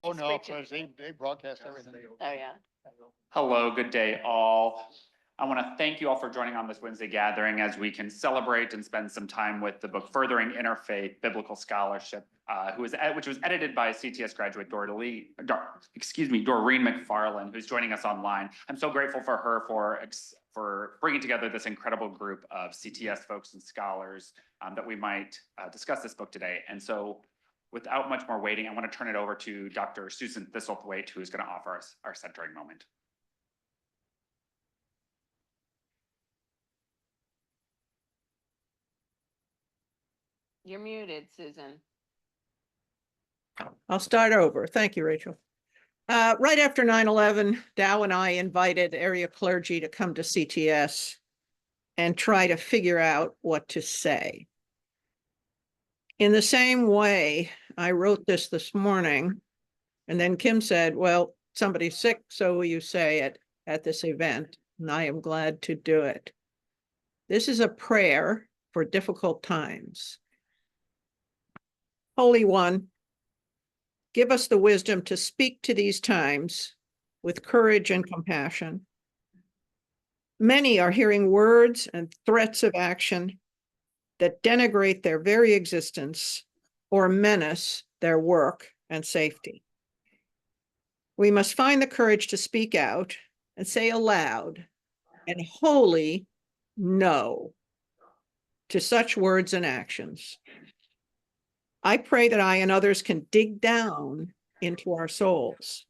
Oh, no, because they broadcast everything. Oh, yeah. Hello, good day all. I want to thank you all for joining on this Wednesday gathering as we can celebrate and spend some time with the book Furthering Interfaith Biblical Scholarship, which was edited by CTS graduate Doreen McFarland, who's joining us online. I'm so grateful for her for bringing together this incredible group of CTS folks and scholars that we might discuss this book today. And so without much more waiting, I want to turn it over to Dr. Susan Thistlethwaite, who is going to offer us our centering moment. You're muted, Susan. I'll start over. Thank you, Rachel. Right after 9/11, Dow and I invited area clergy to come to CTS and try to figure out what to say. In the same way, I wrote this morning, and then Kim said, well, somebody's sick, so will you say it at this event? And I am glad to do it. This is a prayer for difficult times. Holy One, give us the wisdom to speak to these times with courage and compassion. Many are hearing words and threats of action that denigrate their very existence or menace their work and safety. We must find the courage to speak out and say aloud and wholly no to such words and actions. I pray that I and others can dig down into our souls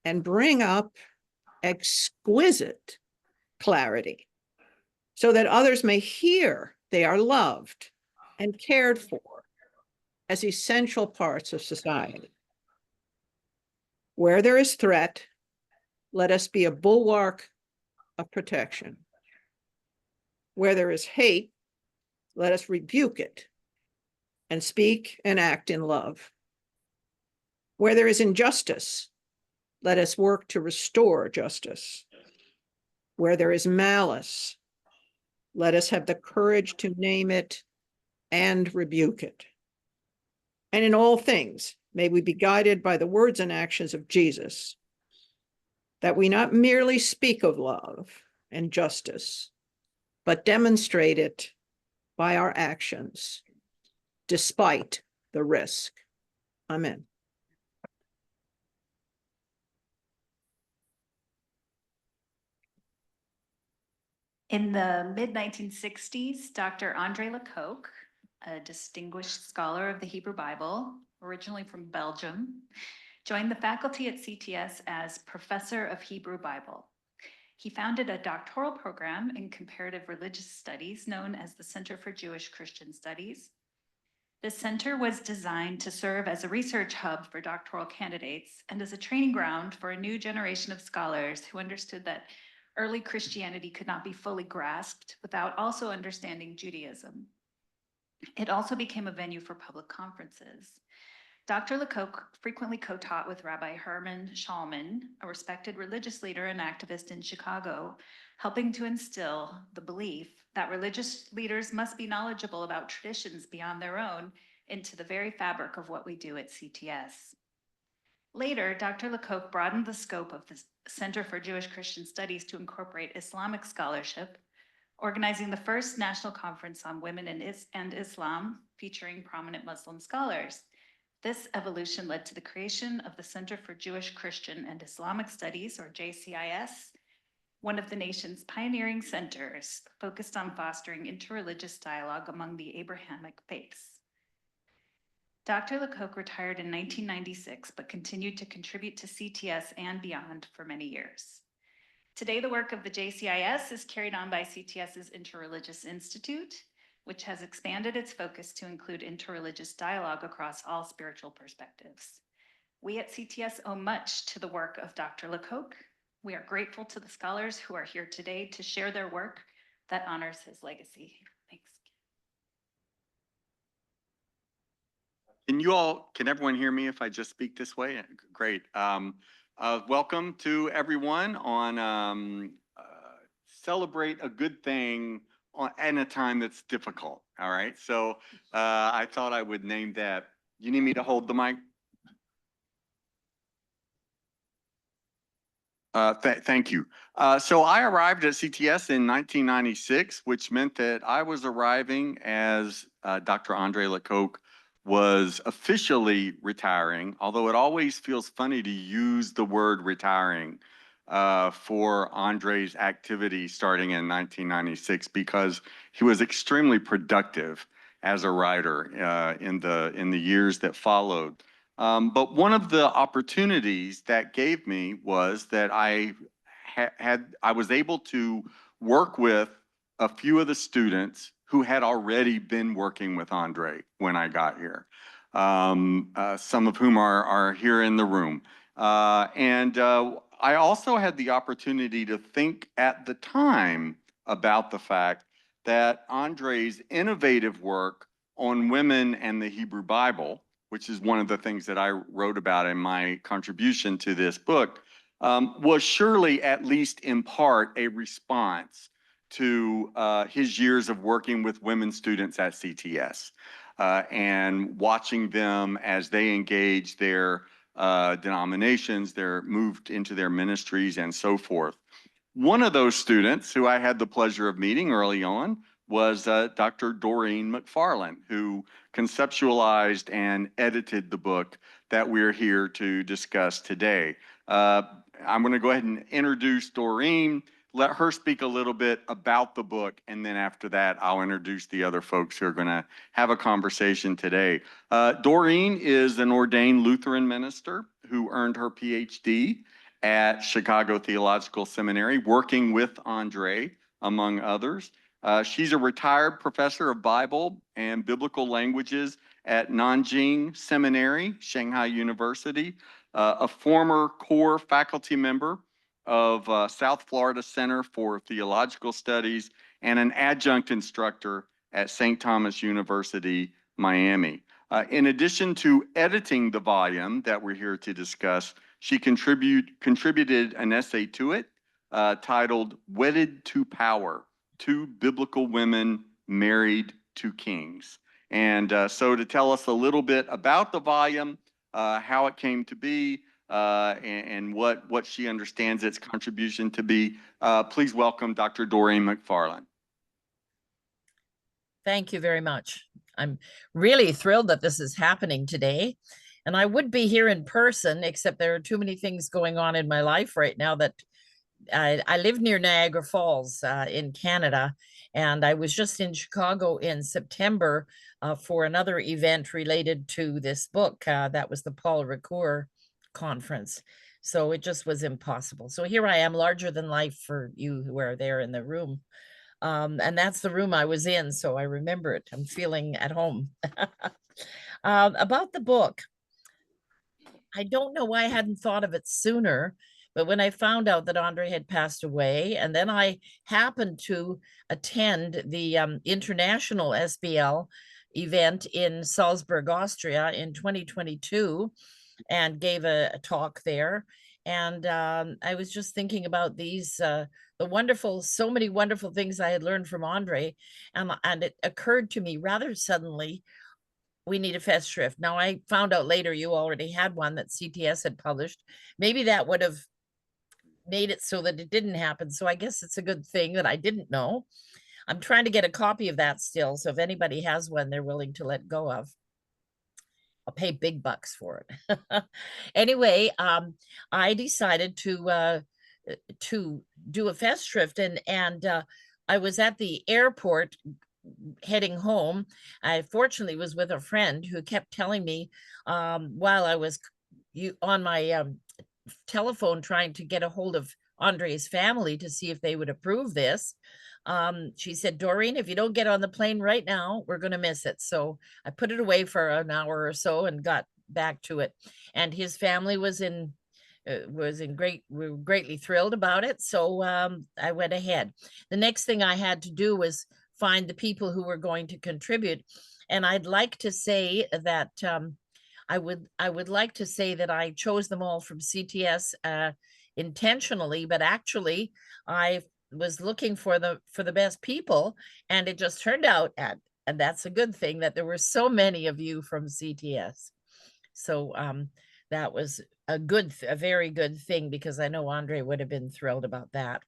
and bring up exquisite clarity so that others may hear they are loved and cared for as essential parts of society. Where there is threat, let us be a bulwark of protection. Where there is hate, let us rebuke it and speak and act in love. Where there is injustice, let us work to restore justice. Where there is malice, let us have the courage to name it and rebuke it. And in all things, may we be guided by the words and actions of Jesus, that we not merely speak of love and justice, but demonstrate it by our actions, despite the risk. Amen. In the mid-1960s, Dr. Andre LaCocque, a distinguished scholar of the Hebrew Bible, originally from Belgium, joined the faculty at CTS as Professor of Hebrew Bible. He founded a doctoral program in comparative religious studies known as the Center for Jewish Christian Studies. The center was designed to serve as a research hub for doctoral candidates and as a training ground for a new generation of scholars who understood that early Christianity could not be fully grasped without also understanding Judaism. It also became a venue for public conferences. Dr. LaCocque frequently co-taught with Rabbi Herman Schalman, a respected religious leader and activist in Chicago, helping to instill the belief that religious leaders must be knowledgeable about traditions beyond their own into the very fabric of what we do at CTS. Later, Dr. LaCocque broadened the scope of the Center for Jewish Christian Studies to incorporate Islamic scholarship, organizing the first national conference on women and Islam, featuring prominent Muslim scholars. This evolution led to the creation of the Center for Jewish, Christian, and Islamic Studies, or JCIS, one of the nation's pioneering centers focused on fostering interreligious dialogue among the Abrahamic faiths. Dr. LaCocque retired in 1996, but continued to contribute to CTS and beyond for many years. Today, the work of the JCIS is carried on by CTS's Interreligious Institute, which has expanded its focus to include interreligious dialogue across all spiritual perspectives. We at CTS owe much to the work of Dr. LaCocque. We are grateful to the scholars who are here today to share their work that honors his legacy. Thanks. Can everyone hear me if I just speak this way? Great. Welcome to everyone on Celebrate a Good Thing in a time that's difficult. All right. So I thought I would name that. You need me to hold the mic? Thank you. So I arrived at CTS in 1996, which meant that I was arriving as Dr. Andre LaCocque was officially retiring, although it always feels funny to use the word retiring for Andre's activity starting in 1996 because he was extremely productive as a writer in the years that followed. But one of the opportunities that gave me was that I was able to work with a few of the students who had already been working with Andre when I got here. Some of whom are here in the room. I also had the opportunity to think at the time about the fact that Andre's innovative work on women and the Hebrew Bible, which is one of the things that I wrote about in my contribution to this book, was surely at least in part a response to his years of working with women students at CTS and watching them as they engage their denominations, they're moved into their ministries and so forth. One of those students who I had the pleasure of meeting early on was Dr. Doreen McFarland, who conceptualized and edited the book that we're here to discuss today. I'm going to go ahead and introduce Doreen, let her speak a little bit about the book, and then after that, I'll introduce the other folks who are going to have a conversation today. Doreen is an ordained Lutheran minister who earned her PhD at Chicago Theological Seminary, working with Andre, among others. She's a retired professor of Bible and biblical languages at Nanjing Seminary, Shanghai University, a former core faculty member of South Florida Center for Theological Studies, and an adjunct instructor at St. Thomas University, Miami. In addition to editing the volume that we're here to discuss, she contributed an essay to it titled Wedded to Power, Two Biblical Women Married to Kings. And so to tell us a little bit about the volume, how it came to be, and what she understands its contribution to be, please welcome Dr. Doreen McFarland. Thank you very much. I'm really thrilled that this is happening today. And I would be here in person, except there are too many things going on in my life right now that I live near Niagara Falls in Canada. And I was just in Chicago in September for another event related to this book. That was the Paul Ricoeur conference. So it just was impossible. So here I am, larger than life for you who are there in the room. And that's the room I was in, so I remember it. I'm feeling at home. About the book, I don't know why I hadn't thought of it sooner, but when I found out that Andre had passed away, and then I happened to attend the international SBL event in Salzburg, Austria in 2022, and gave a talk there. And I was just thinking about these, so many wonderful things I had learned from Andre. And it occurred to me rather suddenly, we need a Festschrift. Now, I found out later you already had one that CTS had published. Maybe that would have made it so that it didn't happen. So I guess it's a good thing that I didn't know. I'm trying to get a copy of that still. So if anybody has one they're willing to let go of, I'll pay big bucks for it. Anyway, I decided to do a Festschrift, and I was at the airport heading home. I fortunately was with a friend who kept telling me while I was on my telephone trying to get a hold of Andre's family to see if they would approve this. She said, Doreen, if you don't get on the plane right now, we're going to miss it. So I put it away for an hour or so and got back to it. And his family was greatly thrilled about it. So I went ahead. The next thing I had to do was find the people who were going to contribute. And I'd like to say that I would like to say that I chose them all from CTS intentionally, but actually I was looking for the best people, and it just turned out and that's a good thing, that there were so many of you from CTS. So that was a very good thing, because I know Andre would have been thrilled about that.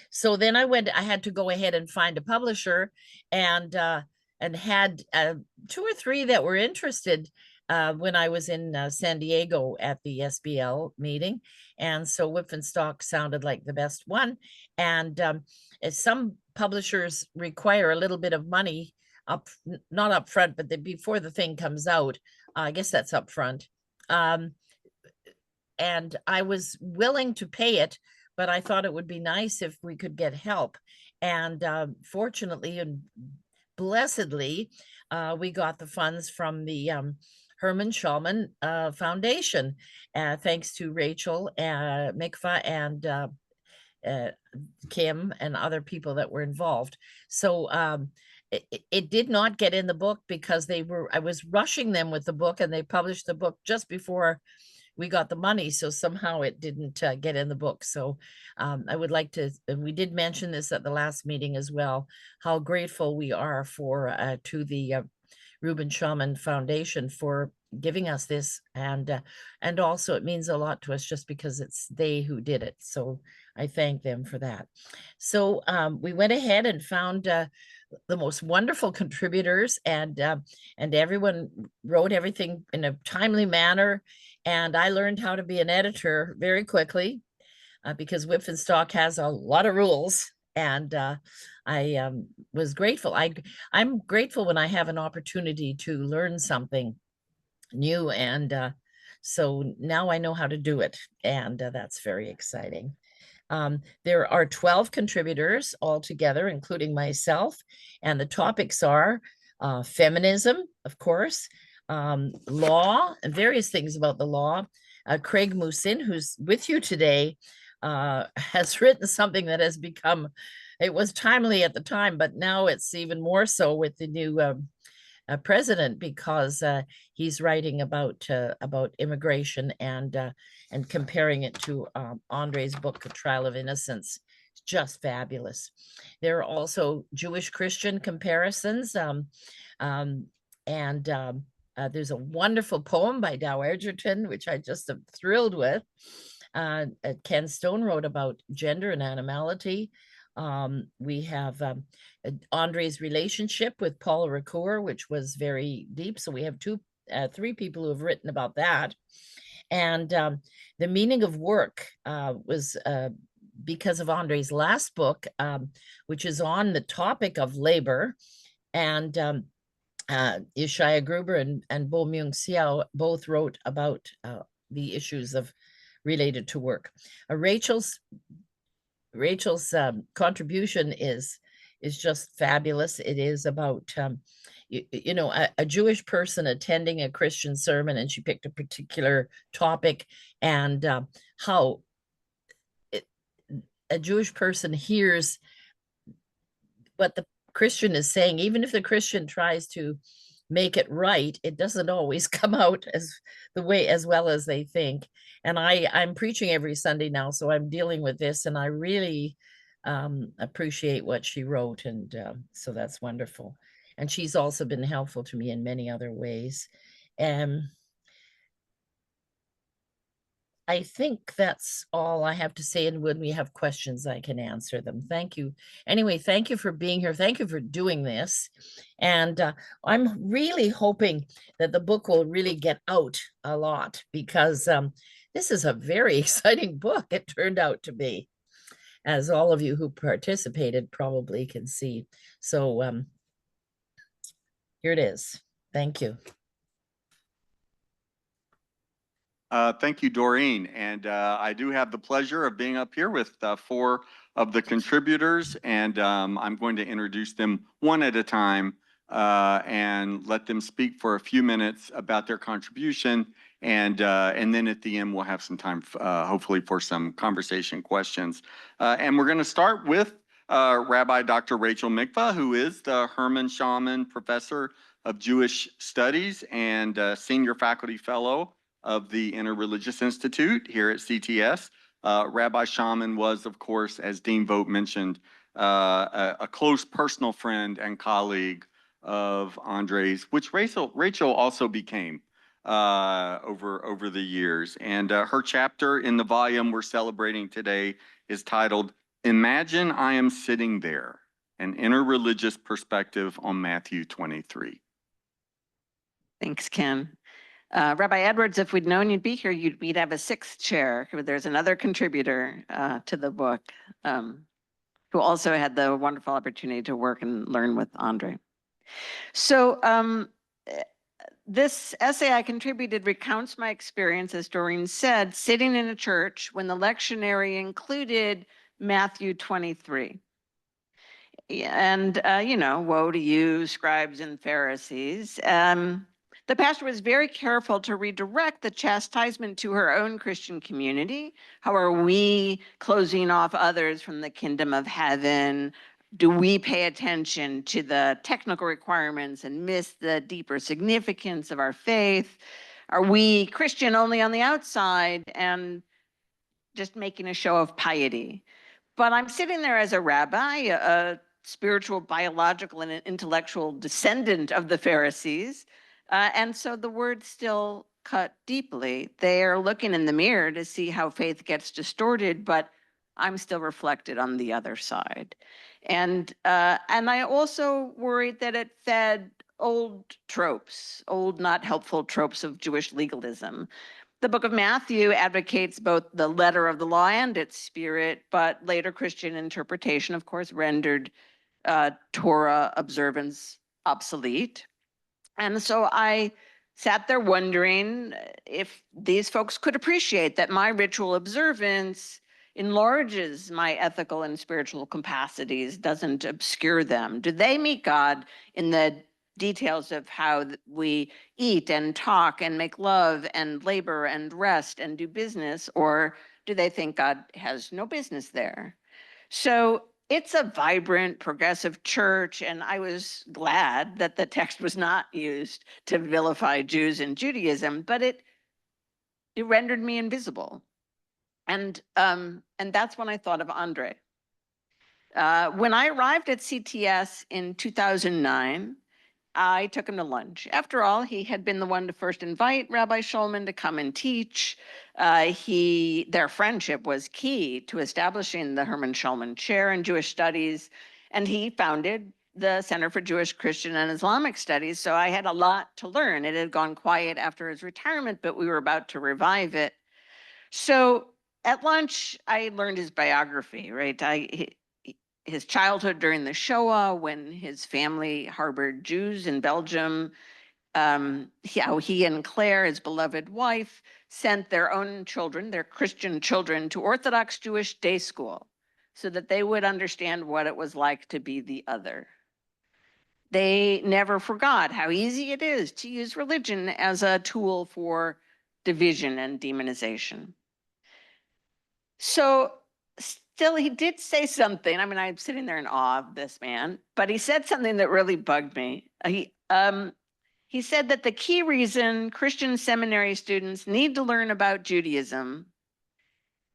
So then I had to go ahead and find a publisher, and had 2 or 3 that were interested when I was in San Diego at the SBL meeting. And so Whipfenstock sounded like the best one. And some publishers require a little bit of money not up front, but before the thing comes out. I guess that's up front. And I was willing to pay it, but I thought it would be nice if we could get help. And fortunately and blessedly, we got the funds from the Herman Schulman Foundation, thanks to Rachel Mikva and Kim and other people that were involved. So it did not get in the book because I was rushing them with the book, and they published the book just before we got the money. So somehow it didn't get in the book. So I would like to, and we did mention this at the last meeting as well, how grateful we are to the Reuben Schulman Foundation for giving us this. And also it means a lot to us just because it's they who did it. So I thank them for that. So we went ahead and found the most wonderful contributors, and everyone wrote everything in a timely manner. And I learned how to be an editor very quickly because Whipfenstock has a lot of rules. And I was grateful. I'm grateful when I have an opportunity to learn something new. And so now I know how to do it. And that's very exciting. There are 12 contributors altogether, including myself. And the topics are feminism, of course, law, and various things about the law. Craig Musin, who's with you today, has written something that has become, it was timely at the time, but now it's even more so with the new president, because he's writing about immigration and comparing it to Andre's book, A Trial of Innocence. It's just fabulous. There are also Jewish Christian comparisons, and there's a wonderful poem by Dow Edgerton, which I just am thrilled with. Ken Stone wrote about gender and animality. We have Andre's relationship with Paul Ricoeur, which was very deep. So we have 3 people who have written about that. And the meaning of work was because of Andre's last book, which is on the topic of labor. And Ishaya Gruber and Bo Myung Xiao both wrote about the issues related to work. Rachel's contribution is just fabulous. It is about a Jewish person attending a Christian sermon, and she picked a particular topic, and how a Jewish person hears what the Christian is saying. Even if the Christian tries to make it right, it doesn't always come out as well as they think. And I'm preaching every Sunday now, so I'm dealing with this, and I really appreciate what she wrote, and so that's wonderful. And she's also been helpful to me in many other ways. I think that's all I have to say, and when we have questions, I can answer them. Thank you. Anyway, thank you for being here. Thank you for doing this. And I'm really hoping that the book will really get out a lot, because this is a very exciting book. It turned out to be, as all of you who participated probably can see. So here it is. Thank you. Thank you, Doreen. And I do have the pleasure of being up here with 4 of the contributors, and I'm going to introduce them one at a time and let them speak for a few minutes about their contribution. And then at the end, we'll have some time, hopefully, for some conversation questions. And we're going to start with Rabbi Dr. Rachel Mikva, who is the Herman Schulman Professor of Jewish Studies and Senior Faculty Fellow of the Interreligious Institute here at CTS. Rabbi Schulman was, of course, as Dean Vogt mentioned, a close personal friend and colleague of Andre's, which Rachel also became. over the years. And her chapter in the volume we're celebrating today is titled, "Imagine I Am Sitting There, an Interreligious Perspective on Matthew 23. Thanks, Ken. Rabbi Edwards, if we'd known you'd be here, we'd have a sixth chair. There's another contributor to the book who also had the wonderful opportunity to work and learn with Andre. So this essay I contributed recounts my experience, as Doreen said, sitting in a church when the lectionary included Matthew 23. And, woe to you, scribes and Pharisees. The pastor was very careful to redirect the chastisement to her own Christian community. How are we closing off others from the kingdom of heaven? Do we pay attention to the technical requirements and miss the deeper significance of our faith? Are we Christian only on the outside and just making a show of piety? But I'm sitting there as a rabbi, a spiritual, biological, and intellectual descendant of the Pharisees. And so the words still cut deeply. They are looking in the mirror to see how faith gets distorted, but I'm still reflected on the other side. And I also worried that it fed old tropes, old not helpful tropes of Jewish legalism. The book of Matthew advocates both the letter of the law and its spirit, but later Christian interpretation, of course, rendered Torah observance obsolete. And so I sat there wondering if these folks could appreciate that my ritual observance enlarges my ethical and spiritual capacities, doesn't obscure them. Do they meet God in the details of how we eat and talk and make love and labor and rest and do business, or do they think God has no business there? So it's a vibrant, progressive church, and I was glad that the text was not used to vilify Jews and Judaism, but it rendered me invisible. And that's when I thought of Andre. When I arrived at CTS in 2009, I took him to lunch. After all, he had been the one to first invite Rabbi Shulman to come and teach. Their friendship was key to establishing the Herman Shulman Chair in Jewish Studies, and he founded the Center for Jewish, Christian, and Islamic Studies. So I had a lot to learn. It had gone quiet after his retirement, but we were about to revive it. So at lunch, I learned his biography, right? His childhood during the Shoah, when his family harbored Jews in Belgium, how he and Claire, his beloved wife, sent their own children, their Christian children, to Orthodox Jewish day school so that they would understand what it was like to be the other. They never forgot how easy it is to use religion as a tool for division and demonization. So still, he did say something. I mean, I'm sitting there in awe of this man, but he said something that really bugged me. He said that the key reason Christian seminary students need to learn about Judaism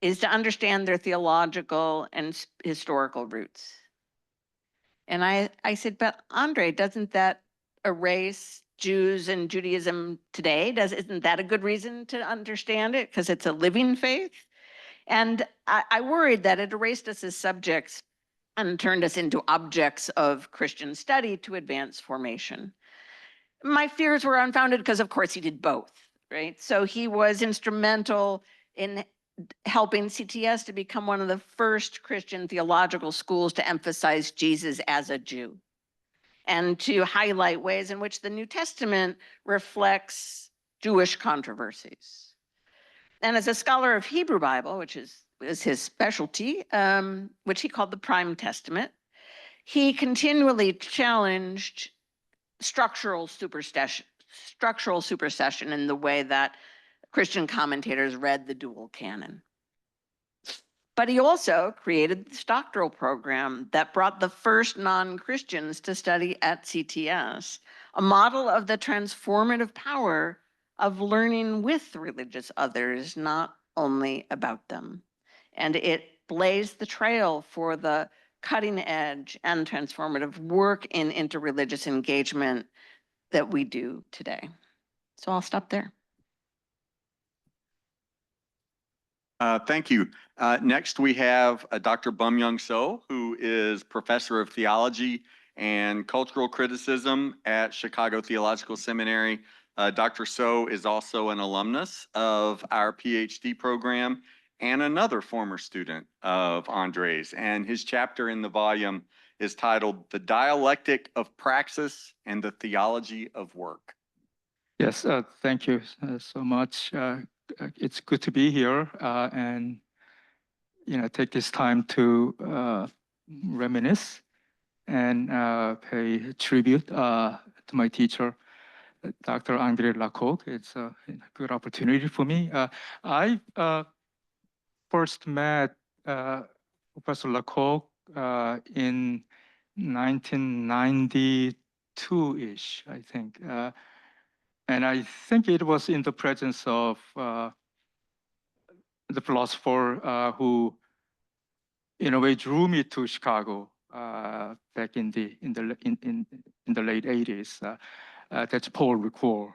is to understand their theological and historical roots. And I said, but Andre, doesn't that erase Jews and Judaism today? Isn't that a good reason to understand it? Because it's a living faith? And I worried that it erased us as subjects and turned us into objects of Christian study to advance formation. My fears were unfounded because, of course, he did both, right? So he was instrumental in helping CTS to become one of the first Christian theological schools to emphasize Jesus as a Jew and to highlight ways in which the New Testament reflects Jewish controversies. And as a scholar of Hebrew Bible, which is his specialty, which he called the Prime Testament, he continually challenged structural supersession in the way that Christian commentators read the dual canon. But he also created this doctoral program that brought the first non-Christians to study at CTS, a model of the transformative power of learning with religious others, not only about them. And it blazed the trail for the cutting edge and transformative work in interreligious engagement that we do today. So I'll stop there. Thank you. Next, we have Dr. Bum-Young So, who is Professor of Theology and Cultural Criticism at Chicago Theological Seminary. Dr. So is also an alumnus of our PhD program and another former student of Andre's. And his chapter in the volume is titled The Dialectic of Praxis and the Theology of Work. Yes, thank you so much. It's good to be here and take this time to reminisce and pay tribute to my teacher, Dr. André LaCocque. It's a good opportunity for me. I first met Professor LaCocque in 1992-ish, I think. And I think it was in the presence of the philosopher who, in a way, drew me to Chicago back in the late 80s. That's Paul Ricoeur,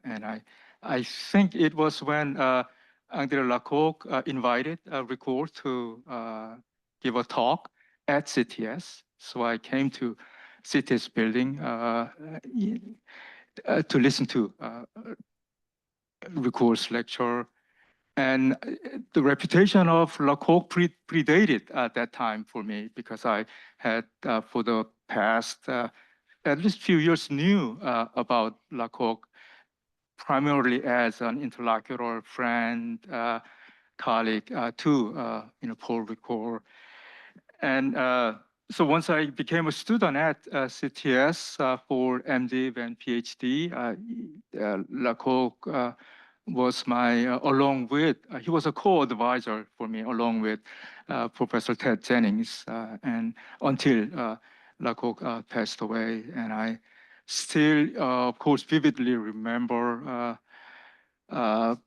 and I think it was when André LaCocque invited Ricoeur to give a talk at CTS. So I came to CTS building to listen to Ricoeur's lecture. And the reputation of LaCocque predated at that time for me, because I had, for the past at least few years, knew about LaCocque primarily as an interlocutor, friend, colleague to Paul Ricoeur. And so once I became a student at CTS for MDiv and PhD, LaCocque was along with, he was a co-advisor for me, along with Professor Ted Jennings, and until LaCocque passed away. And I still, of course, vividly remember LaCocque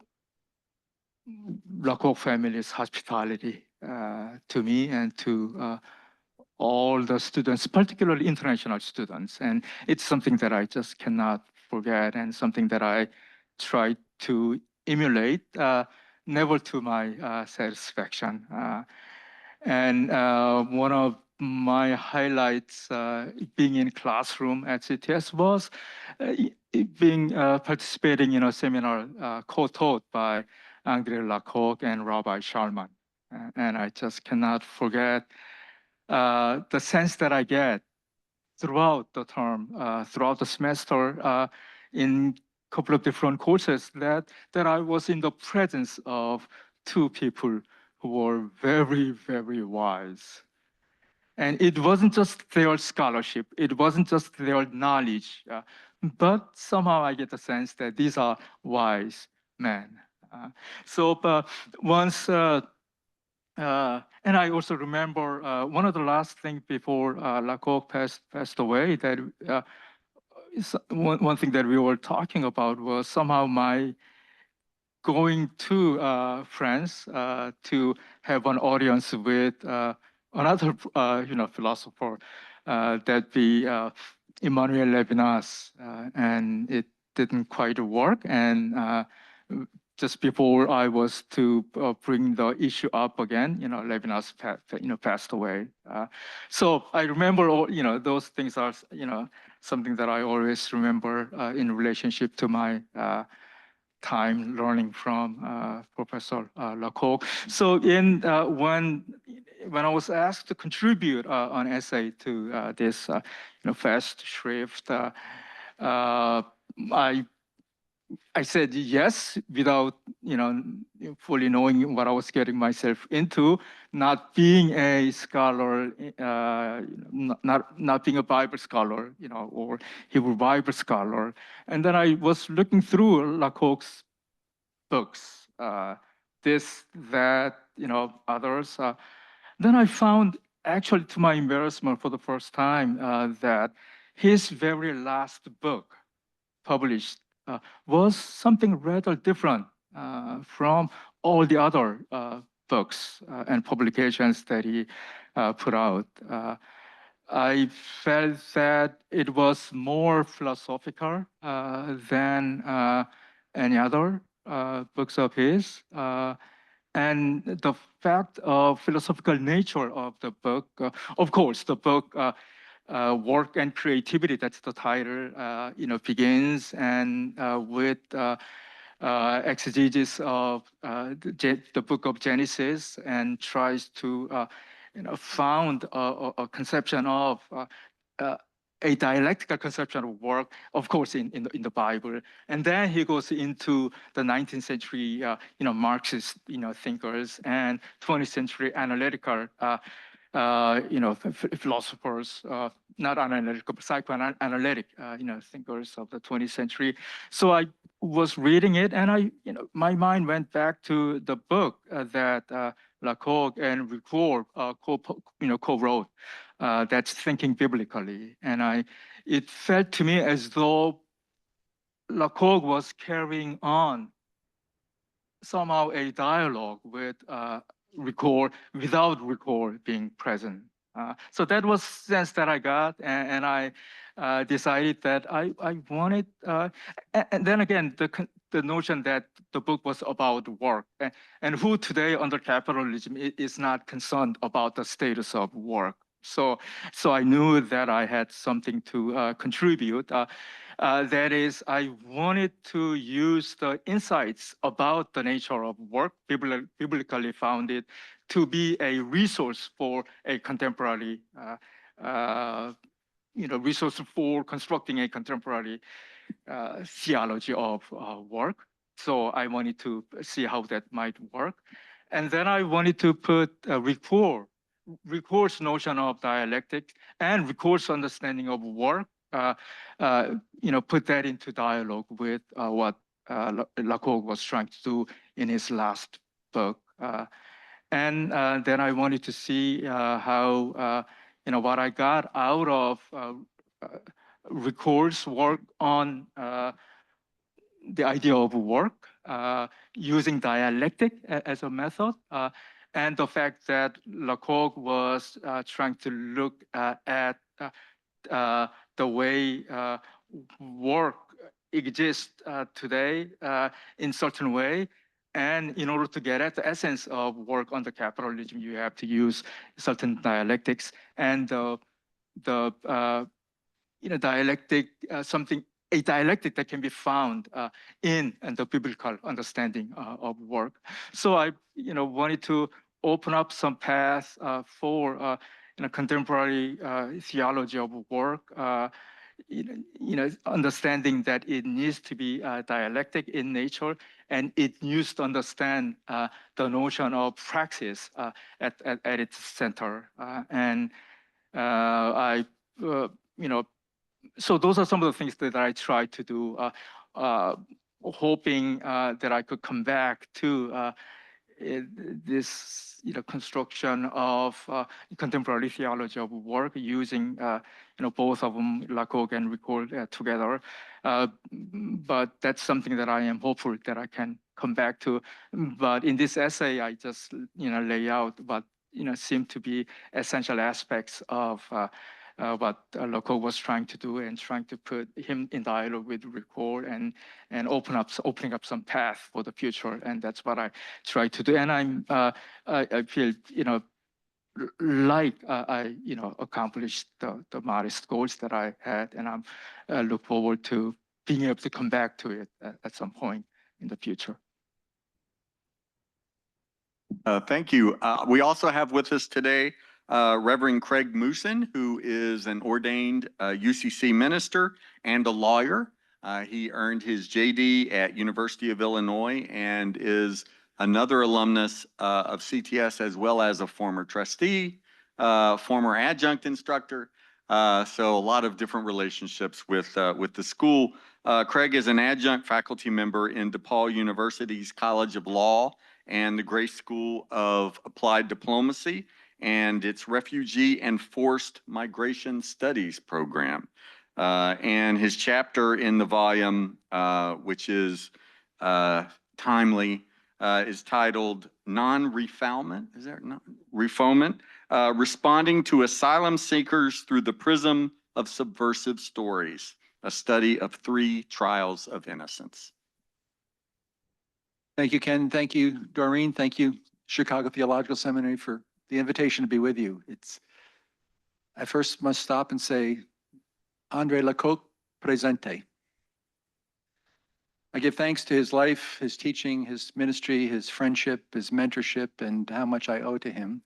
family's hospitality to me and to all the students, particularly international students. And it's something that I just cannot forget, and something that I try to emulate, never to my satisfaction. And one of my highlights being in classroom at CTS was participating in a seminar co-taught by André LaCocque and Rabbi Shalman. And I just cannot forget the sense that I get throughout the term, throughout the semester, in a couple of different courses, that I was in the presence of two people who were very, very wise. And it wasn't just their scholarship, it wasn't just their knowledge, but somehow I get the sense that these are wise men. So once, and I also remember one of the last things before LaCocque passed away, that one thing that we were talking about was somehow my going to France to have an audience with another philosopher, that be Emmanuel Levinas, and it didn't quite work. And just before I was to bring the issue up again, Levinas passed away. So I remember all, those things are, something that I always remember in relationship to my time learning from Professor LaCocque. So when I was asked to contribute an essay to this Festschrift, I said yes without fully knowing what I was getting myself into, not being a scholar, not being a Bible scholar, or Hebrew Bible scholar. And then I was looking through LaCocque's books, this, that, others. Then I found, actually to my embarrassment for the first time, that his very last book published was something rather different from all the other books and publications that he put out. I felt that it was more philosophical than any other books of his. and the fact of philosophical nature of the book, of course, the book Work and Creativity, that's the title, begins and with exegesis of the book of Genesis and tries to found a conception of a dialectical conception of work, of course, in the Bible. And then he goes into the 19th century, Marxist, thinkers and 20th century analytical, philosophers, not analytical, but psychoanalytic, thinkers of the 20th century. So I was reading it, and my mind went back to the book that LaCocque and Ricoeur co-wrote. That's Thinking Biblically, and it felt to me as though LaCocque was carrying on somehow a dialogue with Ricoeur without Ricoeur being present. So that was the sense that I got, and I decided that I wanted, and then again, the notion that the book was about work, and who today under capitalism is not concerned about the status of work. So I knew that I had something to contribute. That is, I wanted to use the insights about the nature of work, biblically founded, to be a resource for a contemporary, resource for constructing a contemporary theology of work. So I wanted to see how that might work. And then I wanted to put Ricoeur's notion of dialectic and Ricoeur's understanding of work, put that into dialogue with what LaCocque was trying to do in his last book. And then I wanted to see how, what I got out of Ricoeur's work on the idea of work, using dialectic as a method, and the fact that LaCocque was trying to look at the way work exists today in certain way. And in order to get at the essence of work under capitalism, you have to use certain dialectics, and dialectic, a dialectic that can be found in the biblical understanding of work. So I, wanted to open up some path for contemporary theology of work, understanding that it needs to be dialectic in nature, and it needs to understand the notion of praxis at its center. So those are some of the things that I tried to do, hoping that I could come back to this, construction of contemporary theology of work using, both of them, LaCocque and Ricoeur, together. But that's something that I am hopeful that I can come back to. But in this essay, I just, lay out what, seem to be essential aspects of what LaCocque was trying to do, and trying to put him in dialogue with Ricoeur and opening up some path for the future. And that's what I try to do. And I feel, like I accomplished the modest goals that I had, and I look forward to being able to come back to it at some point in the future. Thank you. We also have with us today Reverend Craig Mooson, who is an ordained UCC minister and a lawyer. He earned his JD at University of Illinois and is another alumnus of CTS, as well as a former trustee, former adjunct instructor. So a lot of different relationships with the school. Craig is an adjunct faculty member in DePaul University's College of Law and the Grace School of Applied Diplomacy and its Refugee and Forced Migration Studies program. And his chapter in the volume, which is timely, is titled Non-Refoulement, is there not? Refoulement, Responding to Asylum Seekers Through the Prism of Subversive Stories, a study of 3 trials of innocence. Thank you, Ken. Thank you, Doreen. Thank you, Chicago Theological Seminary, for the invitation to be with you. I first must stop and say, Andre LaCocque, presente. I give thanks to his life, his teaching, his ministry, his friendship, his mentorship, and how much I owe to him.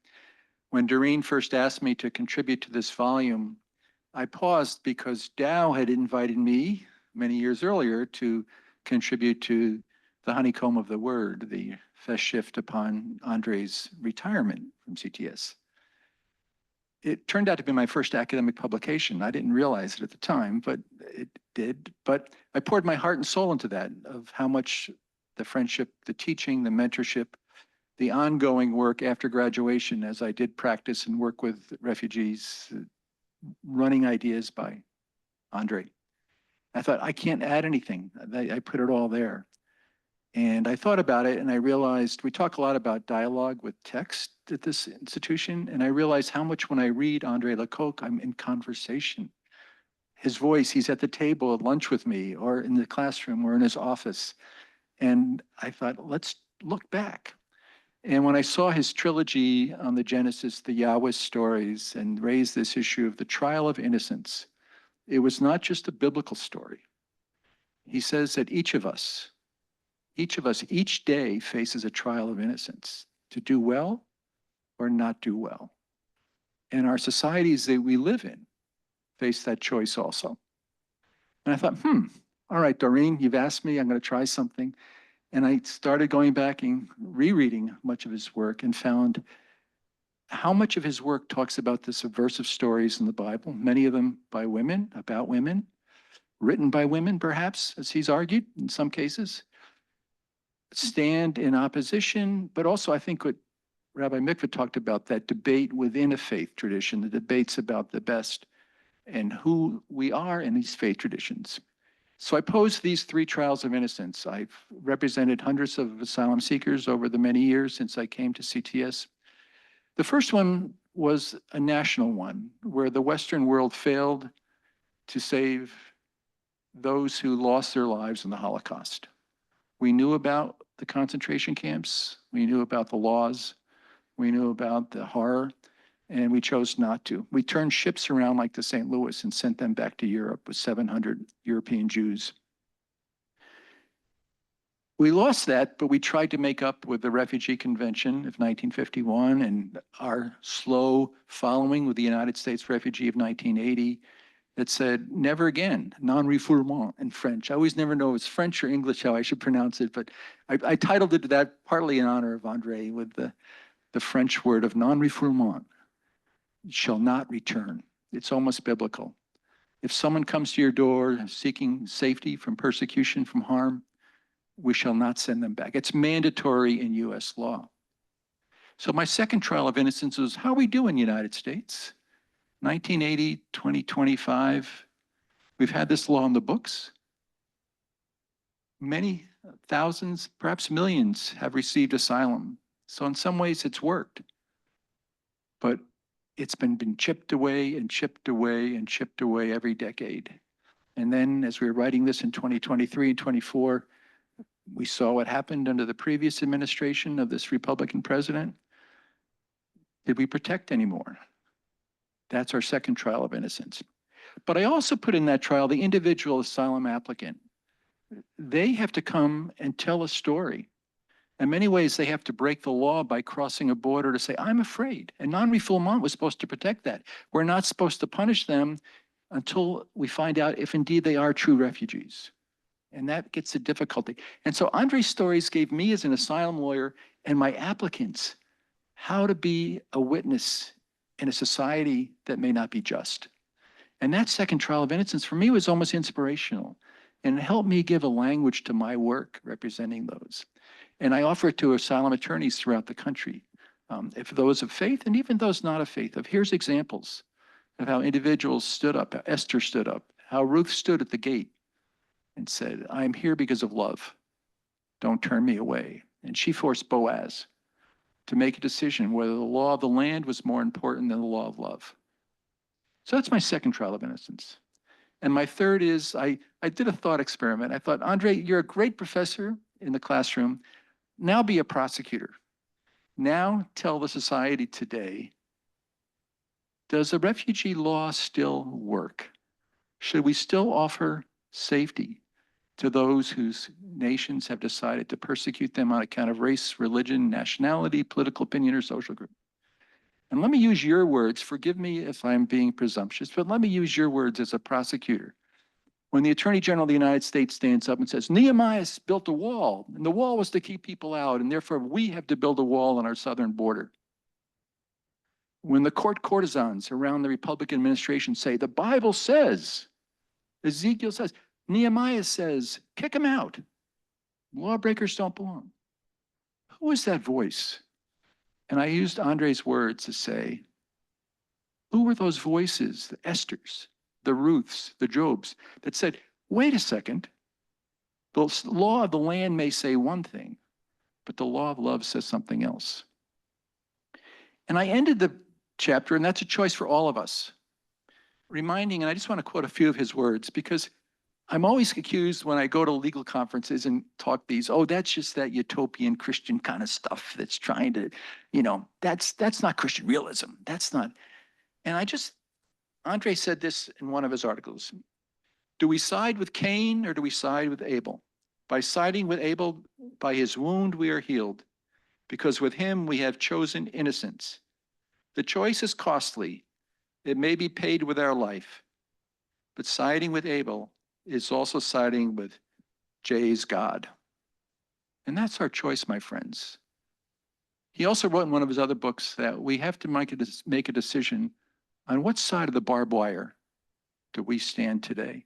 When Doreen first asked me to contribute to this volume, I paused because Dow had invited me many years earlier to contribute to the honeycomb of the word, the Festschrift upon Andre's retirement from CTS. It turned out to be my first academic publication. I didn't realize it at the time, but it did. But I poured my heart and soul into that, of how much the friendship, the teaching, the mentorship, the ongoing work after graduation, as I did practice and work with refugees, running ideas by Andre. I thought, I can't add anything. I put it all there. And I thought about it and I realized we talk a lot about dialogue with text at this institution. And I realized how much when I read Andre LaCocque, I'm in conversation. His voice, he's at the table at lunch with me or in the classroom or in his office. And I thought, let's look back. And when I saw his trilogy on the Genesis, the Yahweh stories, and raised this issue of the trial of innocence, it was not just a biblical story. He says that each of us, each day faces a trial of innocence, to do well or not do well. And our societies that we live in face that choice also. And I thought, all right, Doreen, you've asked me, I'm going to try something. And I started going back and rereading much of his work and found how much of his work talks about the subversive stories in the Bible, many of them by women, about women, written by women, perhaps, as he's argued in some cases, stand in opposition, but also I think what Rabbi Mikva talked about, that debate within a faith tradition, the debates about the best and who we are in these faith traditions. So I posed these three trials of innocence. I've represented hundreds of asylum seekers over the many years since I came to CTS. The first one was a national one, where the Western world failed to save those who lost their lives in the Holocaust. We knew about the concentration camps, we knew about the laws, we knew about the horror, and we chose not to. We turned ships around like the St. Louis and sent them back to Europe with 700 European Jews. We lost that, but we tried to make up with the Refugee Convention of 1951 and our slow following with the United States Refugee of 1980 that said, never again, non-refoulement in French. I always never know if it's French or English how I should pronounce it, but I titled it that partly in honor of Andre with the French word of non-refoulement, shall not return. It's almost biblical. If someone comes to your door seeking safety from persecution, from harm, we shall not send them back. It's mandatory in US law. So my second trial of innocence was, how we do in the United States? 1980, 2025, we've had this law in the books. Many thousands, perhaps millions have received asylum. So in some ways it's worked, but it's been chipped away and chipped away and chipped away every decade. And then as we were writing this in 2023 and 24, we saw what happened under the previous administration of this Republican president. Did we protect anymore? That's our second trial of innocence. But I also put in that trial the individual asylum applicant. They have to come and tell a story. In many ways, they have to break the law by crossing a border to say, I'm afraid. And non-refoulement was supposed to protect that. We're not supposed to punish them until we find out if indeed they are true refugees. And that gets the difficulty. And so Andre's stories gave me as an asylum lawyer and my applicants how to be a witness in a society that may not be just. And that second trial of innocence for me was almost inspirational and it helped me give a language to my work representing those. And I offer it to asylum attorneys throughout the country, if those of faith and even those not of faith, of here's examples of how individuals stood up, how Esther stood up, how Ruth stood at the gate and said, I'm here because of love. Don't turn me away. And she forced Boaz to make a decision whether the law of the land was more important than the law of love. So that's my second trial of innocence. And my third is I did a thought experiment. I thought, Andre, you're a great professor in the classroom. Now be a prosecutor. Now tell the society today, does the refugee law still work? Should we still offer safety to those whose nations have decided to persecute them on account of race, religion, nationality, political opinion, or social group? And let me use your words, forgive me if I'm being presumptuous, but let me use your words as a prosecutor. When the Attorney General of the United States stands up and says, Nehemiah built a wall, and the wall was to keep people out, and therefore we have to build a wall on our southern border. When the courtesans around the Republican administration say, the Bible says, Ezekiel says, Nehemiah says, kick them out. Lawbreakers don't belong. Who is that voice? And I used Andre's words to say, who were those voices, the Esthers, the Ruths, the Jobs, that said, wait a second, the law of the land may say one thing, but the law of love says something else. And I ended the chapter, and that's a choice for all of us, reminding, and I just want to quote a few of his words, because I'm always accused when I go to legal conferences and talk these, oh, that's just that utopian Christian kind of stuff that's trying to, that's not Christian realism. That's not. And Andre said this in one of his articles. Do we side with Cain or do we side with Abel? By siding with Abel, by his wound we are healed, because with him we have chosen innocence. The choice is costly. It may be paid with our life, but siding with Abel is also siding with Jay's God. And that's our choice, my friends. He also wrote in one of his other books that we have to make a decision on what side of the barbed wire do we stand today.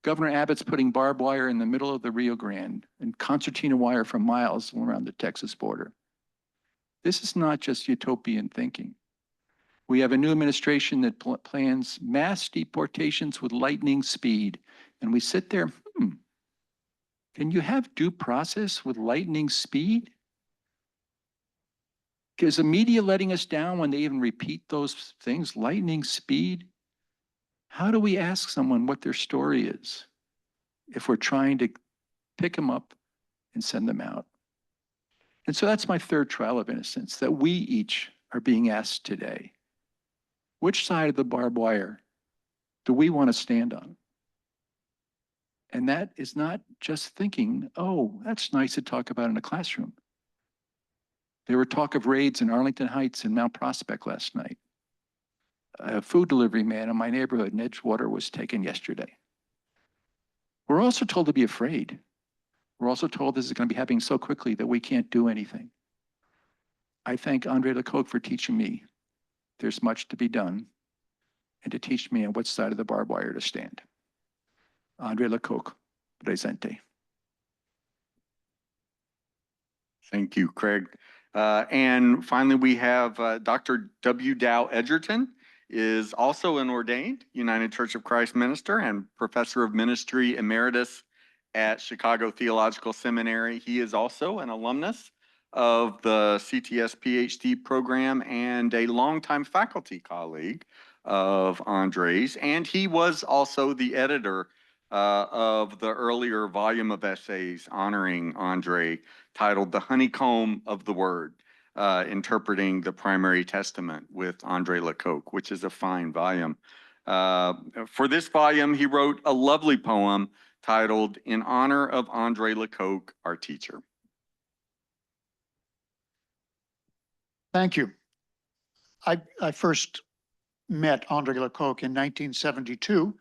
Governor Abbott's putting barbed wire in the middle of the Rio Grande and concertina wire for miles around the Texas border. This is not just utopian thinking. We have a new administration that plans mass deportations with lightning speed. And we sit there, can you have due process with lightning speed? Is the media letting us down when they even repeat those things, lightning speed? How do we ask someone what their story is if we're trying to pick them up and send them out? And so that's my third trial of innocence, that we each are being asked today. Which side of the barbed wire do we want to stand on? And that is not just thinking, oh, that's nice to talk about in a classroom. There were talk of raids in Arlington Heights and Mount Prospect last night. A food delivery man in my neighborhood in Edgewater was taken yesterday. We're also told to be afraid. We're also told this is going to be happening so quickly that we can't do anything. I thank Andre LaCocque for teaching me there's much to be done and to teach me on which side of the barbed wire to stand. Andre LaCocque, presente. Thank you, Craig. And finally, we have Dr. W. Dow Edgerton, is also an ordained United Church of Christ minister and professor of ministry emeritus at Chicago Theological Seminary. He is also an alumnus of the CTS PhD program and a longtime faculty colleague of Andre's. And he was also the editor of the earlier volume of essays honoring Andre titled The Honeycomb of the Word, interpreting the primary testament with Andre LaCocque, which is a fine volume. For this volume, he wrote a lovely poem titled In Honor of Andre LaCocque, Our Teacher. Thank you. I first met Andre LaCocque in 1972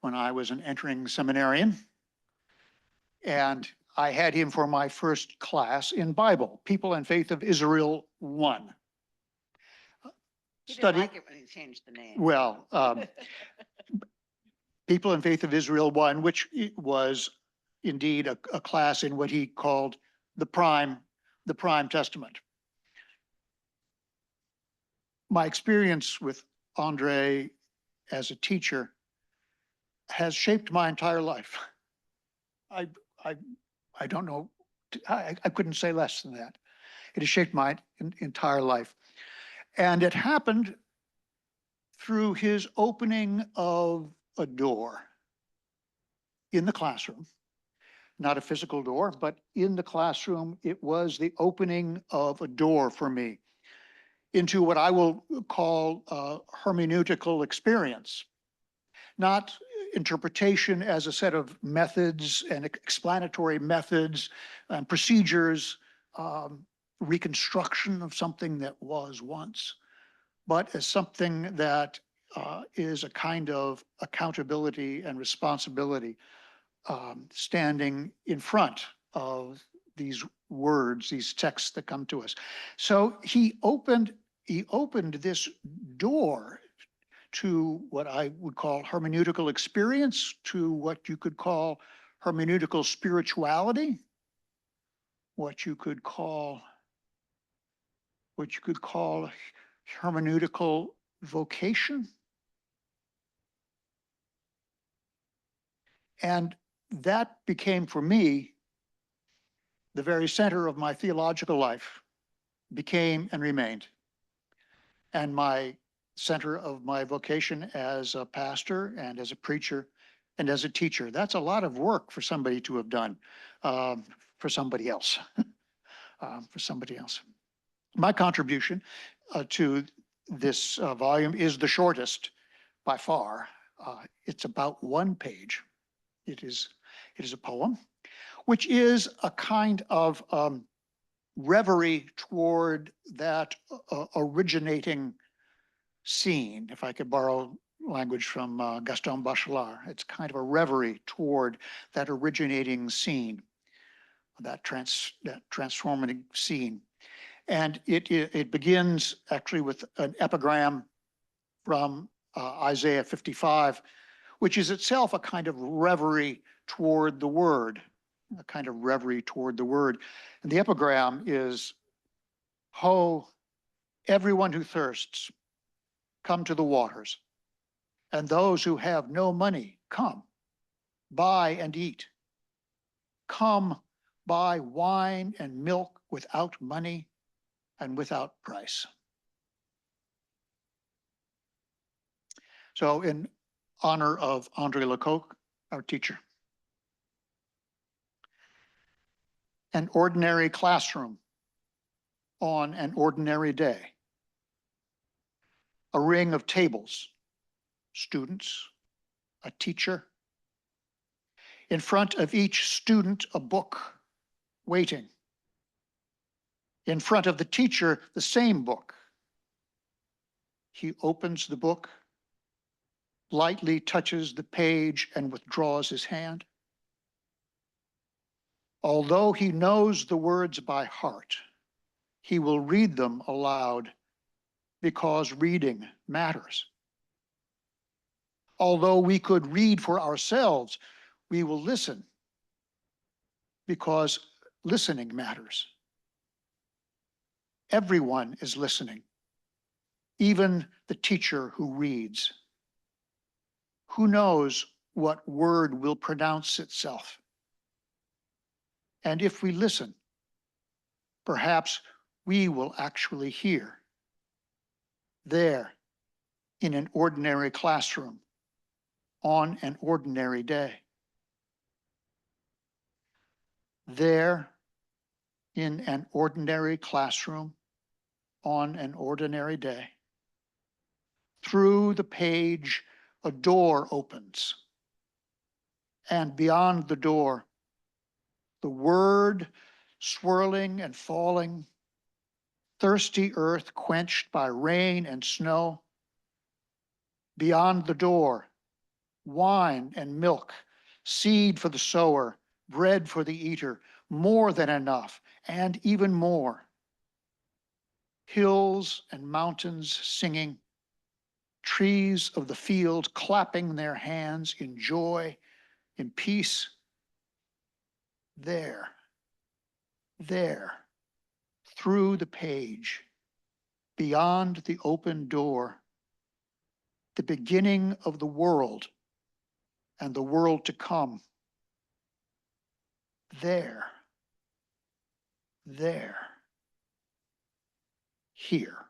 when I was an entering seminarian. And I had him for my first class in Bible, People and Faith of Israel 1. He didn't like it when he changed the name. Well, People and Faith of Israel 1, which was indeed a class in what he called the prime testament. My experience with Andre as a teacher has shaped my entire life. I don't know, I couldn't say less than that. It has shaped my entire life. And it happened through his opening of a door in the classroom not a physical door, but in the classroom, it was the opening of a door for me into what I will call hermeneutical experience. Not interpretation as a set of methods and explanatory methods and procedures, reconstruction of something that was once, but as something that is a kind of accountability and responsibility, standing in front of these words, these texts that come to us. So he opened this door to what I would call hermeneutical experience, to what you could call hermeneutical spirituality, what you could call hermeneutical vocation. And that became for me the very center of my theological life, became and remained. And my center of my vocation as a pastor and as a preacher and as a teacher. That's a lot of work for somebody to have done, for somebody else, My contribution to this volume is the shortest by far. It's about 1 page. It is a poem, which is a kind of reverie toward that originating scene, if I could borrow language from Gaston Bachelard. It's kind of a reverie toward that originating scene, that transformative scene. And it begins actually with an epigram from Isaiah 55, which is itself a kind of reverie toward the word, a kind of reverie toward the word. And the epigram is, "Ho, everyone who thirsts, come to the waters, and those who have no money, come, buy and eat. Come, buy wine and milk without money and without price." So in honor of Andre LaCocque, our teacher. An ordinary classroom on an ordinary day. A ring of tables, students, a teacher. In front of each student, a book waiting. In front of the teacher, the same book. He opens the book, lightly touches the page and withdraws his hand. Although he knows the words by heart, he will read them aloud because reading matters. Although we could read for ourselves, we will listen because listening matters. Everyone is listening, even the teacher who reads. Who knows what word will pronounce itself? And if we listen, perhaps we will actually hear. There, in an ordinary classroom, on an ordinary day. There, in an ordinary classroom, on an ordinary day. Through the page, a door opens. And beyond the door, the word swirling and falling, thirsty earth quenched by rain and snow. Beyond the door, wine and milk, seed for the sower, bread for the eater, more than enough, and even more. Hills and mountains singing, trees of the field clapping their hands in joy, in peace. There, through the page, beyond the open door, the beginning of the world and the world to come. There, here.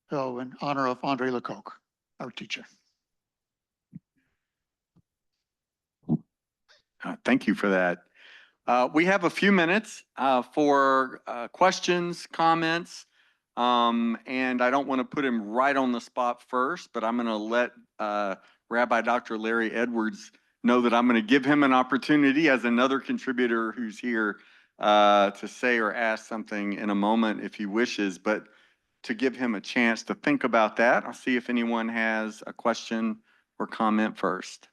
So in honor of Andre LaCocque, our teacher. Thank you for that. We have a few minutes for questions, comments, and I don't want to put him right on the spot first, but I'm going to let Rabbi Dr. Larry Edwards know that I'm going to give him an opportunity as another contributor who's here to say or ask something in a moment if he wishes, but to give him a chance to think about that. I'll see if anyone has a question or comment first.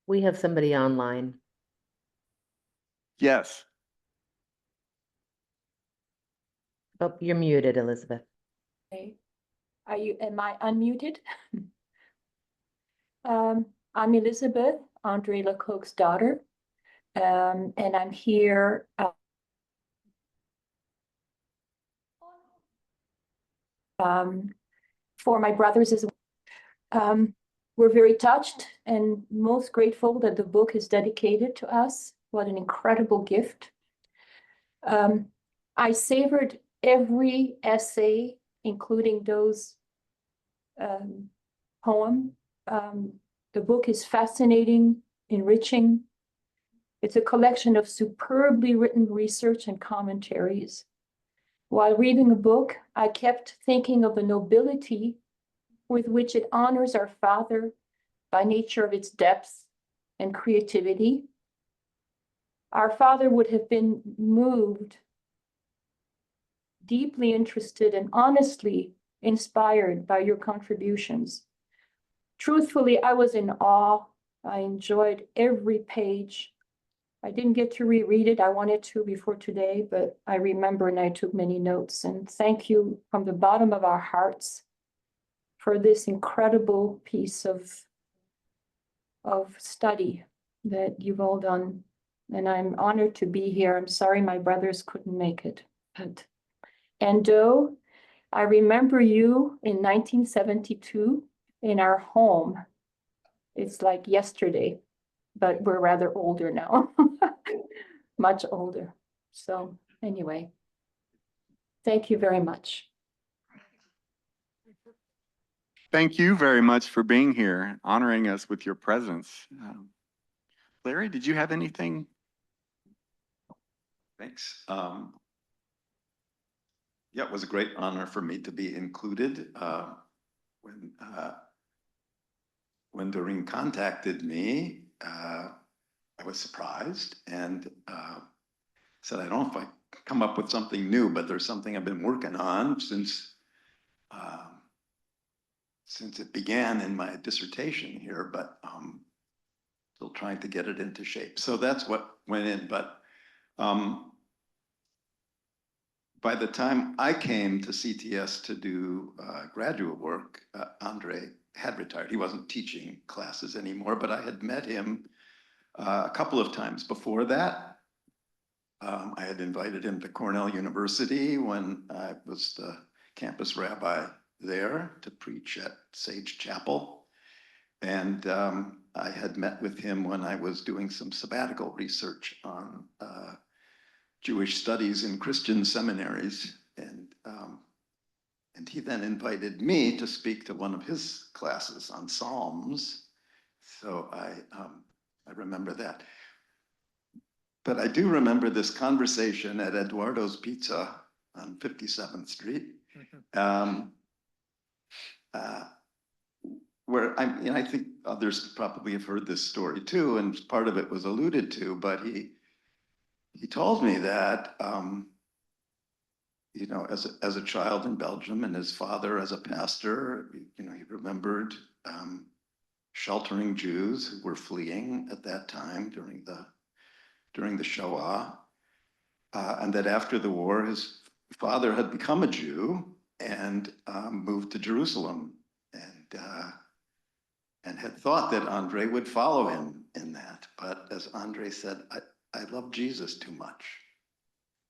We have somebody online. Yes. Oh, you're muted, Elizabeth. Okay. Am I unmuted? I'm Elizabeth, Andre LaCocque's daughter. And I'm here for my brothers as well. We're very touched and most grateful that the book is dedicated to us. What an incredible gift. I savored every essay, including those poem. The book is fascinating, enriching. It's a collection of superbly written research and commentaries. While reading the book, I kept thinking of the nobility with which it honors our Father by nature of its depth and creativity. Our Father would have been moved, deeply interested, and honestly inspired by your contributions. Truthfully, I was in awe. I enjoyed every page. I didn't get to reread it. I wanted to before today, but I remember and I took many notes. And thank you from the bottom of our hearts for this incredible piece of study that you've all done. And I'm honored to be here. I'm sorry my brothers couldn't make it. And Doe, I remember you in 1972 in our home. It's like yesterday, but we're rather older now, much older. So anyway, thank you very much. Thank you very much for being here, honoring us with your presence. Larry, did you have anything? Thanks. Yeah, it was a great honor for me to be included. When Doreen contacted me, I was surprised and said, I don't know if I come up with something new, but there's something I've been working on since it began in my dissertation here, but still trying to get it into shape. So that's what went in. But by the time I came to CTS to do graduate work, Andre had retired. He wasn't teaching classes anymore, but I had met him a couple of times before that. I had invited him to Cornell University when I was the campus rabbi there to preach at Sage Chapel. And I had met with him when I was doing some sabbatical research on Jewish studies in Christian seminaries. And he then invited me to speak to one of his classes on Psalms. So I remember that. But I do remember this conversation at Eduardo's Pizza on 57th Street, where I think others probably have heard this story too, and part of it was alluded to, but he told me that, as a child in Belgium and his father as a pastor, he remembered sheltering Jews who were fleeing at that time during the Shoah, and that after the war, his father had become a Jew and moved to Jerusalem, and had thought that Andre would follow him in that. But as Andre said, I love Jesus too much.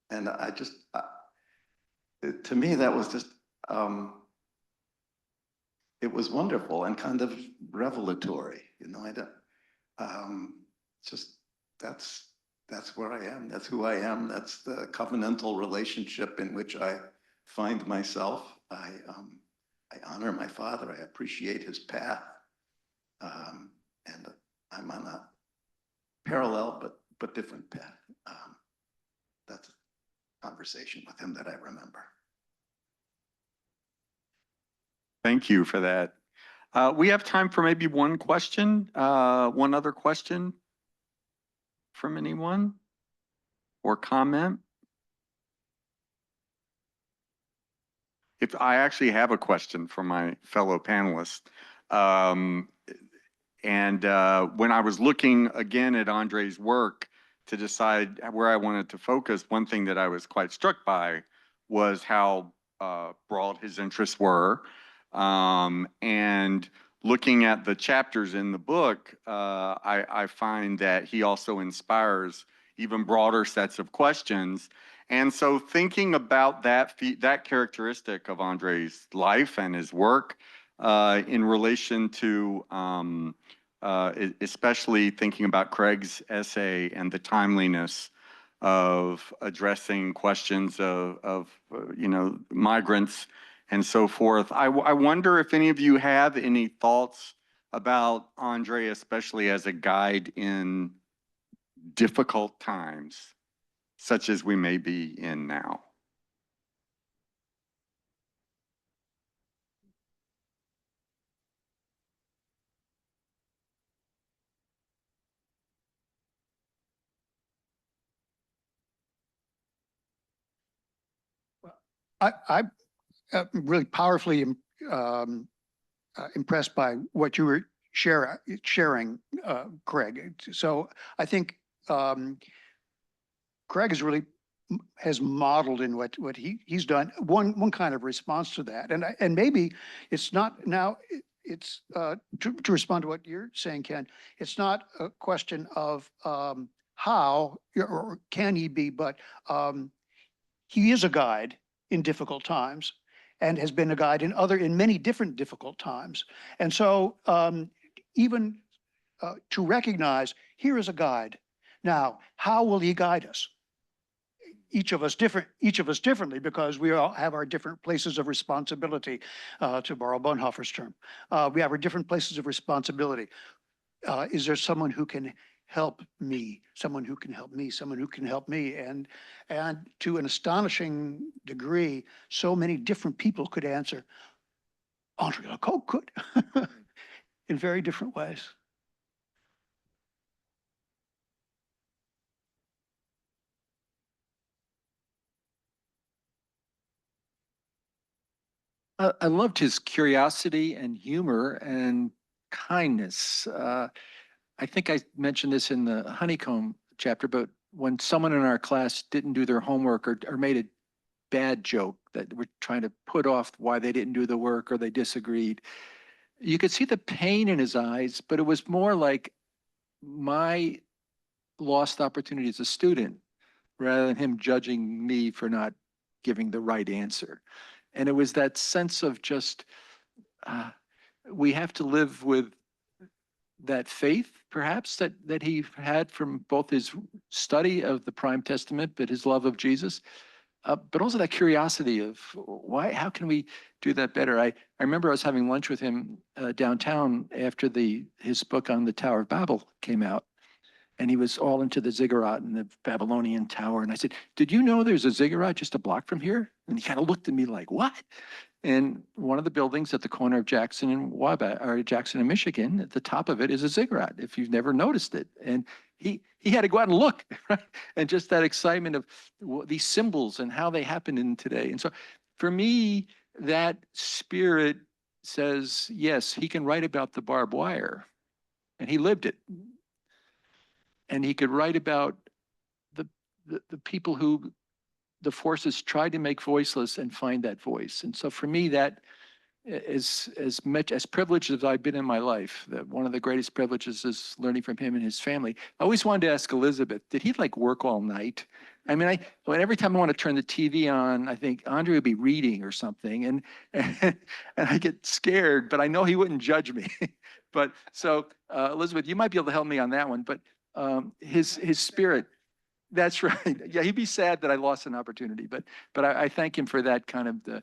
And to me, that was just, it was wonderful and kind of revelatory, that's where I am. That's who I am. That's the covenantal relationship in which I find myself. I honor my father. I appreciate his path. And I'm on a parallel but different path. That's a conversation with him that I remember. Thank you for that. We have time for maybe one question, one other question from anyone or comment. If I actually have a question for my fellow panelists. When I was looking again at Andre's work to decide where I wanted to focus, one thing that I was quite struck by was how broad his interests were. And looking at the chapters in the book, I find that he also inspires even broader sets of questions. And so thinking about that characteristic of Andre's life and his work in relation to especially thinking about Craig's essay and the timeliness of addressing questions of migrants and so forth. I wonder if any of you have any thoughts about Andre, especially as a guide in difficult times, such as we may be in now. I'm really powerfully impressed by what you were sharing, Craig. So I think Craig has modeled in what he's done one kind of response to that, and maybe it's not now. It's to respond to what you're saying, Ken. It's not a question of how or can he be, but he is a guide in difficult times and has been a guide in many different difficult times. And so even to recognize, here is a guide. Now, how will he guide us? Each of us differently, because we all have our different places of responsibility, to borrow Bonhoeffer's term. We have our different places of responsibility. Is there someone who can help me, someone who can help me, someone who can help me? And to an astonishing degree, so many different people could answer. Andre LaCocque could, in very different ways. I loved his curiosity and humor and kindness. I think I mentioned this in the honeycomb chapter, but when someone in our class didn't do their homework or made a bad joke that we're trying to put off why they didn't do the work or they disagreed, you could see the pain in his eyes, but it was more like my lost opportunity as a student rather than him judging me for not giving the right answer. And it was that sense of just, we have to live with that faith, perhaps, that he had from both his study of the Prime Testament, but his love of Jesus, but also that curiosity of how can we do that better? I remember I was having lunch with him downtown after his book on the Tower of Babel came out, and he was all into the ziggurat and the Babylonian tower. And I said, did you know there's a ziggurat just a block from here? And he kind of looked at me like, what? And one of the buildings at the corner of Jackson and Michigan, at the top of it is a ziggurat, if you've never noticed it. And he had to go out and look, right? And just that excitement of these symbols and how they happen in today. And so for me, that spirit says, yes, he can write about the barbed wire, and he lived it. And he could write about the people who the forces tried to make voiceless and find that voice. And so for me, that is as much as privileged as I've been in my life. That one of the greatest privileges is learning from him and his family. I always wanted to ask Elizabeth, did he like work all night? I mean, every time I want to turn the TV on, I think Andre would be reading or something, and I get scared, but I know he wouldn't judge me. But so Elizabeth, you might be able to help me on that one. But his spirit That's right. Yeah, he'd be sad that I lost an opportunity, but I thank him for that kind of the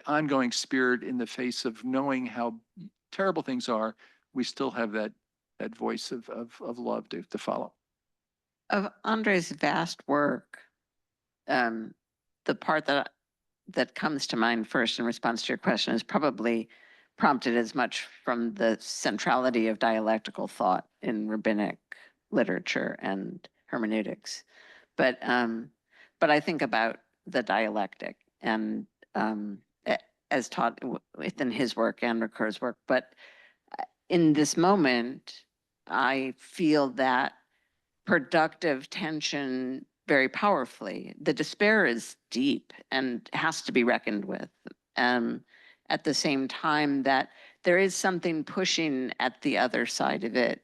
ongoing spirit in the face of knowing how terrible things are. We still have that voice of love to follow. Of Andre's vast work, the part that comes to mind first in response to your question is probably prompted as much from the centrality of dialectical thought in rabbinic literature and hermeneutics. But I think about the dialectic and as taught within his work and Ricoeur's work. But in this moment, I feel that productive tension very powerfully. The despair is deep and has to be reckoned with. At the same time that there is something pushing at the other side of it,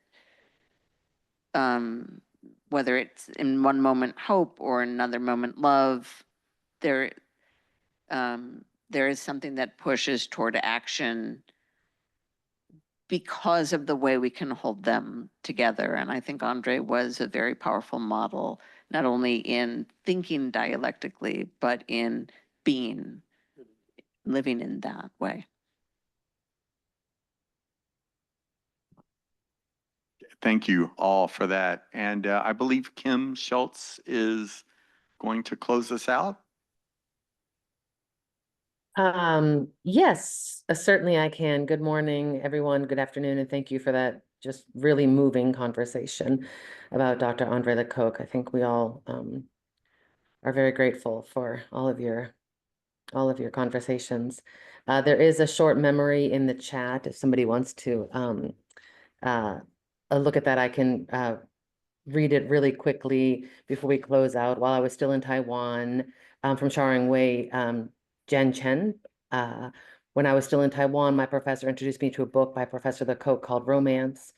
whether it's in one moment hope or another moment love, there is something that pushes toward action because of the way we can hold them together. And I think Andre was a very powerful model, not only in thinking dialectically, but in being, living in that way. Thank you all for that. And I believe Kim Schultz is going to close us out. Yes, certainly I can. Good morning, everyone. Good afternoon, and thank you for that just really moving conversation about Dr. Andre LaCocque. I think we all are very grateful for all of your conversations. There is a short memory in the chat. If somebody wants to look at that, I can read it really quickly before we close out. While I was still in Taiwan, from Sharing Wei, Jen Chen. When I was still in Taiwan, my professor introduced me to a book by Professor LaCocque called Romance.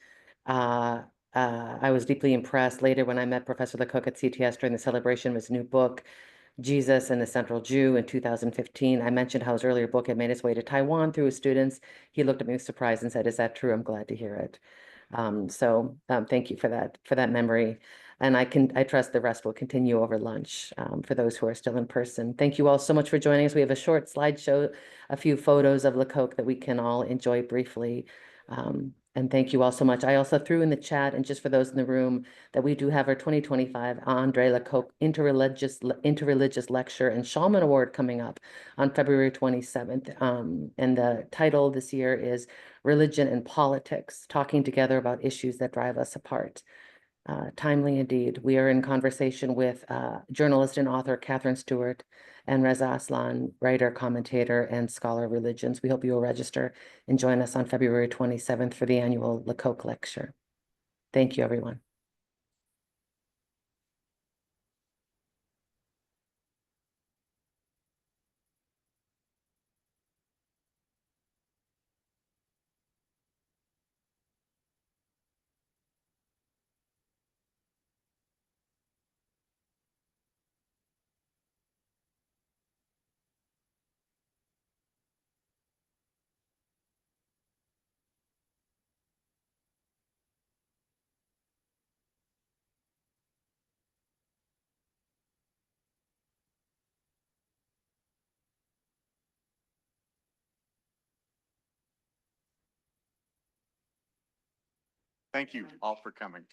I was deeply impressed later when I met Professor LaCocque at CTS during the celebration of his new book, Jesus and the Central Jew, in 2015. I mentioned how his earlier book had made its way to Taiwan through his students. He looked at me with surprise and said, "Is that true? I'm glad to hear it." Thank you for that memory. And I trust the rest will continue over lunch for those who are still in person. Thank you all so much for joining us. We have a short slideshow, a few photos of LaCocque that we can all enjoy briefly. And thank you all so much. I also threw in the chat, and just for those in the room, that we do have our 2025 Andre LaCocque Interreligious Lecture and Shulman Award coming up on February 27th. And the title this year is Religion and Politics, Talking Together About Issues That Drive Us Apart. Timely indeed. We are in conversation with journalist and author Catherine Stewart and Reza Aslan, writer, commentator, and scholar of religions. We hope you will register and join us on February 27th for the annual LaCocque Lecture. Thank you, everyone. Thank you all for coming.